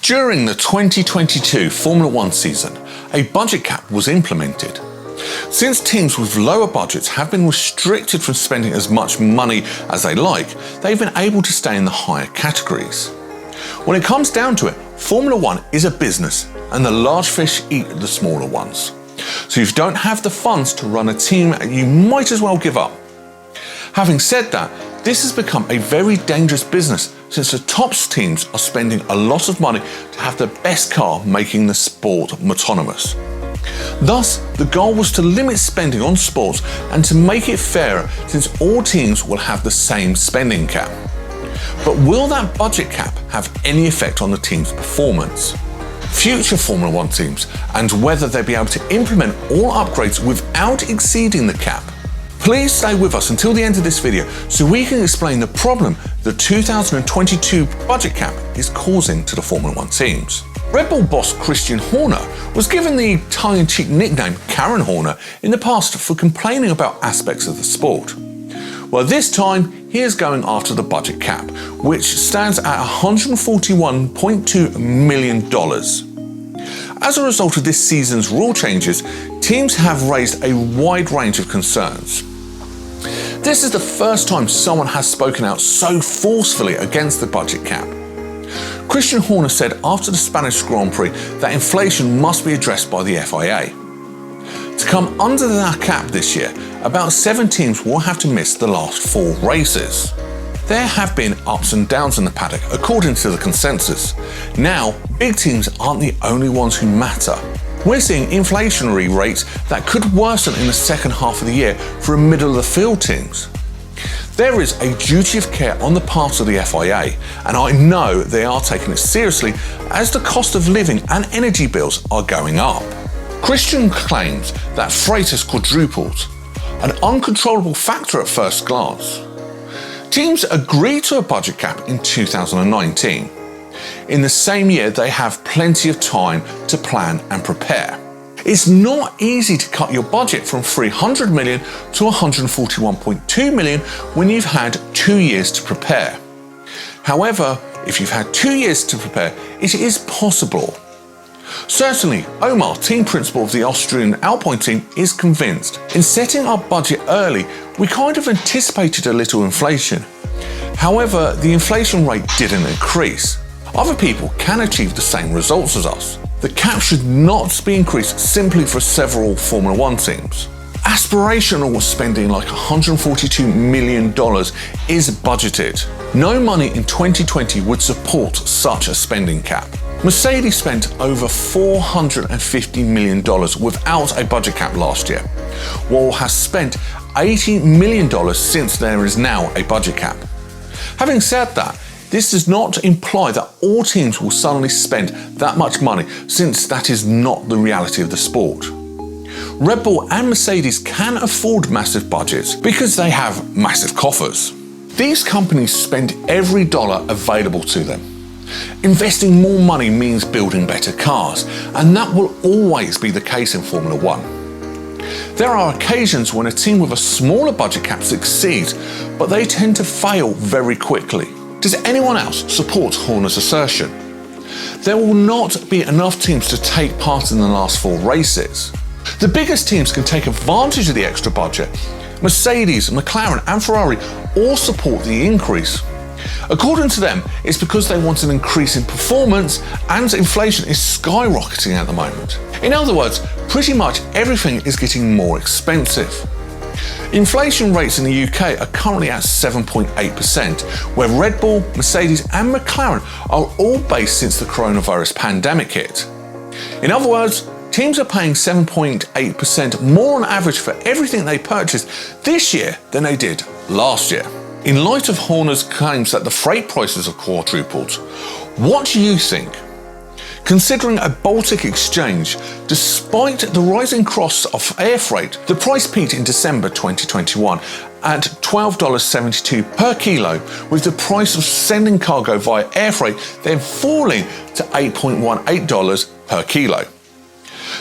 During the 2022 Formula One season, a budget cap was implemented. Since teams with lower budgets have been restricted from spending as much money as they like, they've been able to stay in the higher categories. When it comes down to it, Formula One is a business, and the large fish eat the smaller ones. So if you don't have the funds to run a team, you might as well give up. Having said that, this has become a very dangerous business since the top teams are spending a lot of money to have the best car, making the sport autonomous. Thus, the goal was to limit spending on sports and to make it fairer since all teams will have the same spending cap. But will that budget cap have any effect on the team's performance? Future Formula One teams, and whether they'll be able to implement all upgrades without exceeding the cap? Please stay with us until the end of this video so we can explain the problem the 2022 budget cap is causing to the Formula One teams. Red Bull boss Christian Horner was given the tongue-in-cheek nickname Karen Horner in the past for complaining about aspects of the sport. Well, this time he is going after the budget cap, which stands at $141.2 million. As a result of this season's rule changes, teams have raised a wide range of concerns. This is the first time someone has spoken out so forcefully against the budget cap. Christian Horner said after the Spanish Grand Prix that inflation must be addressed by the FIA. To come under that cap this year, about 7 teams will have to miss the last 4 races. There have been ups and downs in the paddock according to the consensus. Now, big teams aren't the only ones who matter. We're seeing inflationary rates that could worsen in the second half of the year for middle-of-the-field teams. There is a duty of care on the part of the FIA, and I know they are taking it seriously as the cost of living and energy bills are going up. Christian claims that freight has quadrupled, an uncontrollable factor at first glance. Teams agreed to a budget cap in 2019. In the same year, they have plenty of time to plan and prepare. It's not easy to cut your budget from $300 million to $141.2 million when you've had 2 years to prepare. However, if you've had 2 years to prepare, it is possible. Certainly, Omar, team principal of the Austrian Alpine team, is convinced. In setting our budget early, we kind of anticipated a little inflation. However, the inflation rate didn't increase. Other people can achieve the same results as us. The cap should not be increased simply for several Formula One teams. Aspirational spending like $142 million is budgeted. No money in 2020 would support such a spending cap. Mercedes spent over $450 million without a budget cap last year, while has spent $80 million since there is now a budget cap. Having said that, this does not imply that all teams will suddenly spend that much money, since that is not the reality of the sport. Red Bull and Mercedes can afford massive budgets because they have massive coffers. These companies spend every dollar available to them. Investing more money means building better cars, and that will always be the case in Formula One. There are occasions when a team with a smaller budget cap succeeds, but they tend to fail very quickly. Does anyone else support Horner's assertion? There will not be enough teams to take part in the last 4 races. The biggest teams can take advantage of the extra budget. Mercedes, McLaren and Ferrari all support the increase. According to them, it's because they want an increase in performance and inflation is skyrocketing at the moment. In other words, pretty much everything is getting more expensive. Inflation rates in the UK are currently at 7.8%, where Red Bull, Mercedes and McLaren are all based since the coronavirus pandemic hit. In other words, teams are paying 7.8% more on average for everything they purchased this year than they did last year. In light of Horner's claims that the freight prices have quadrupled, what do you think? Considering a Baltic exchange, despite the rising costs of air freight, the price peaked in December 2021 at $12.72 per kilo, with the price of sending cargo via air freight then falling to $8.18 per kilo.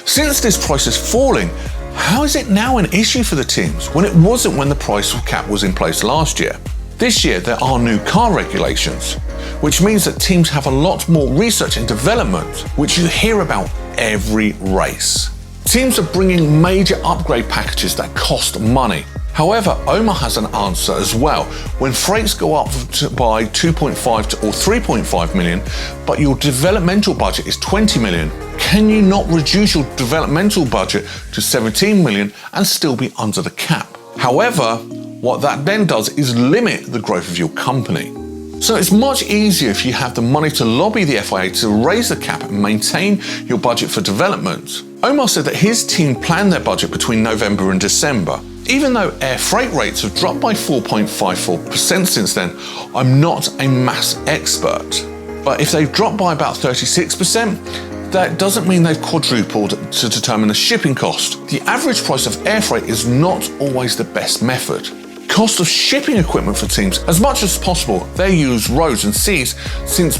Since this price is falling, how is it now an issue for the teams when it wasn't when the price cap was in place last year? This year there are new car regulations, which means that teams have a lot more research and development, which you hear about every race. Teams are bringing major upgrade packages that cost money. However, Omar has an answer as well. When freights go up by 2.5 or 3.5 million, but your developmental budget is 20 million, can you not reduce your developmental budget to 17 million and still be under the cap? However, what that then does is limit the growth of your company. So it's much easier if you have the money to lobby the FIA to raise the cap and maintain your budget for development. Omar said that his team planned their budget between November and December. Even though air freight rates have dropped by 4.54% since then, I'm not a mass expert. But if they've dropped by about 36%, that doesn't mean they've quadrupled to determine the shipping cost. The average price of air freight is not always the best method. Cost of shipping equipment for teams, as much as possible, they use roads and seas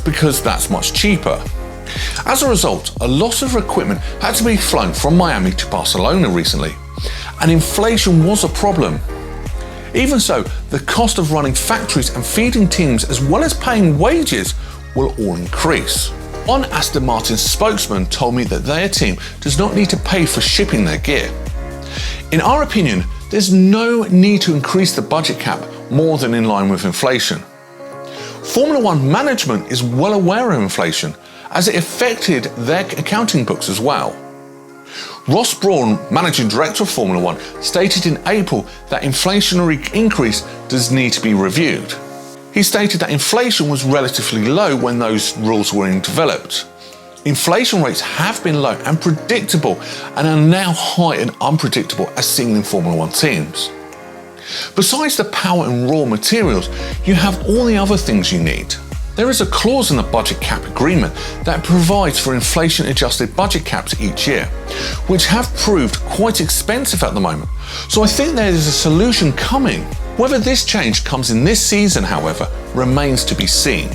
because that's much cheaper. As a result, a lot of equipment had to be flown from Miami to Barcelona recently, and inflation was a problem. Even so, the cost of running factories and feeding teams as well as paying wages will all increase. One Aston Martin spokesman told me that their team does not need to pay for shipping their gear. In our opinion, there's no need to increase the budget cap more than in line with inflation. Formula One management is well aware of inflation, as it affected their accounting books as well. Ross Brawn, managing director of Formula One, stated in April that inflationary increase does need to be reviewed. He stated that inflation was relatively low when those rules were developed. Inflation rates have been low and predictable and are now high and unpredictable as seen in Formula One teams. Besides the power and raw materials, you have all the other things you need. There is a clause in the budget cap agreement that provides for inflation-adjusted budget caps each year, which have proved quite expensive at the moment. So I think there is a solution coming. Whether this change comes in this season, however, remains to be seen.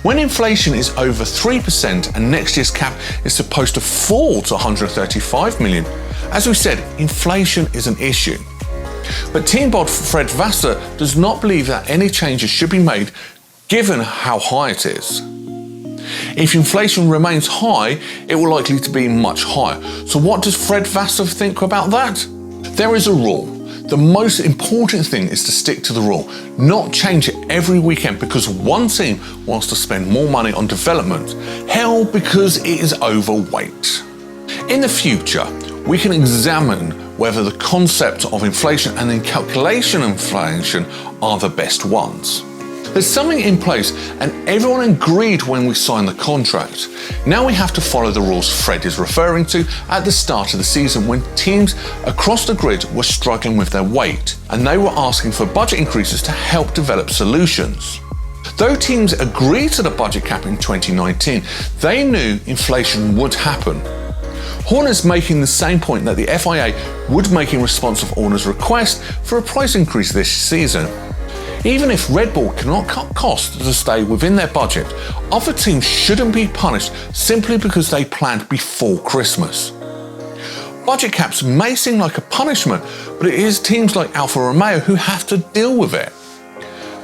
When inflation is over 3% and next year's cap is supposed to fall to 135 million, as we said, inflation is an issue. But team boss Fred Vasseur does not believe that any changes should be made given how high it is. If inflation remains high, it will likely to be much higher. So what does Fred Vasseur think about that? There is a rule. The most important thing is to stick to the rule, not change it every weekend because one team wants to spend more money on development. Hell, because it is overweight. In the future, we can examine whether the concept of inflation and the calculation of inflation are the best ones. There's something in place and everyone agreed when we signed the contract. Now we have to follow the rules Fred is referring to at the start of the season when teams across the grid were struggling with their weight and they were asking for budget increases to help develop solutions. Though teams agreed to the budget cap in 2019, they knew inflation would happen. Horner's making the same point that the FIA would make in response of Horner's request for a price increase this season. Even if Red Bull cannot cut costs to stay within their budget, other teams shouldn't be punished simply because they planned before Christmas. Budget caps may seem like a punishment, but it is teams like Alfa Romeo who have to deal with it.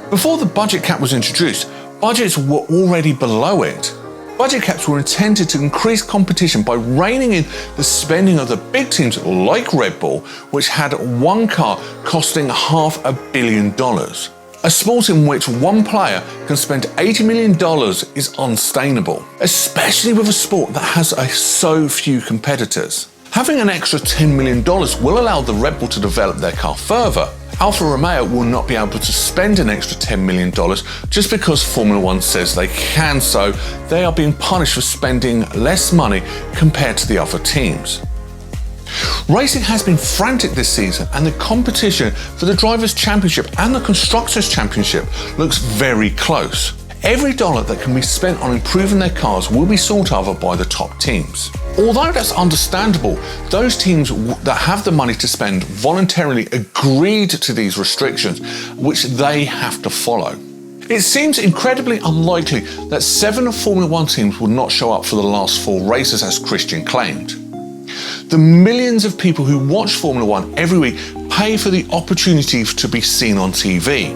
Before the budget cap was introduced, budgets were already below it. Budget caps were intended to increase competition by reining in the spending of the big teams like Red Bull, which had one car costing $500 million. A sport in which one player can spend $80 million is unsustainable, especially with a sport that has so few competitors. Having an extra $10 million will allow the Red Bull to develop their car further. Alfa Romeo will not be able to spend an extra $10 million just because Formula One says they can, so they are being punished for spending less money compared to the other teams. Racing has been frantic this season and the competition for the Drivers' Championship and the Constructors' Championship looks very close. Every dollar that can be spent on improving their cars will be sought after by the top teams. Although that's understandable, those teams that have the money to spend voluntarily agreed to these restrictions, which they have to follow. It seems incredibly unlikely that 7 of Formula One teams will not show up for the last 4 races as Christian claimed. The millions of people who watch Formula One every week pay for the opportunity to be seen on TV.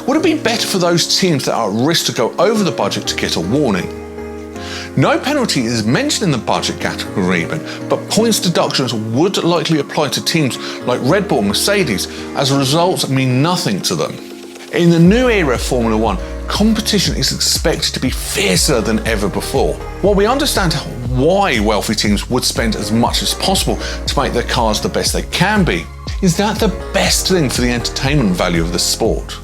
Would it be better for those teams that are at risk to go over the budget to get a warning? No penalty is mentioned in the budget category even, but points deductions would likely apply to teams like Red Bull and Mercedes, as results mean nothing to them. In the new era of Formula One, competition is expected to be fiercer than ever before. While we understand why wealthy teams would spend as much as possible to make their cars the best they can be, is that the best thing for the entertainment value of the sport?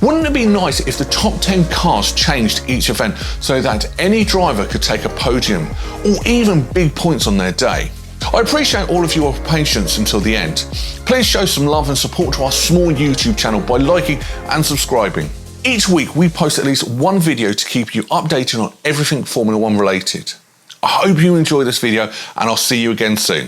Wouldn't it be nice if the top 10 cars changed each event so that any driver could take a podium or even big points on their day? I appreciate all of your patience until the end. Please show some love and support to our small YouTube channel by liking and subscribing. Each week we post at least one video to keep you updated on everything Formula One related. I hope you enjoy this video and I'll see you again soon.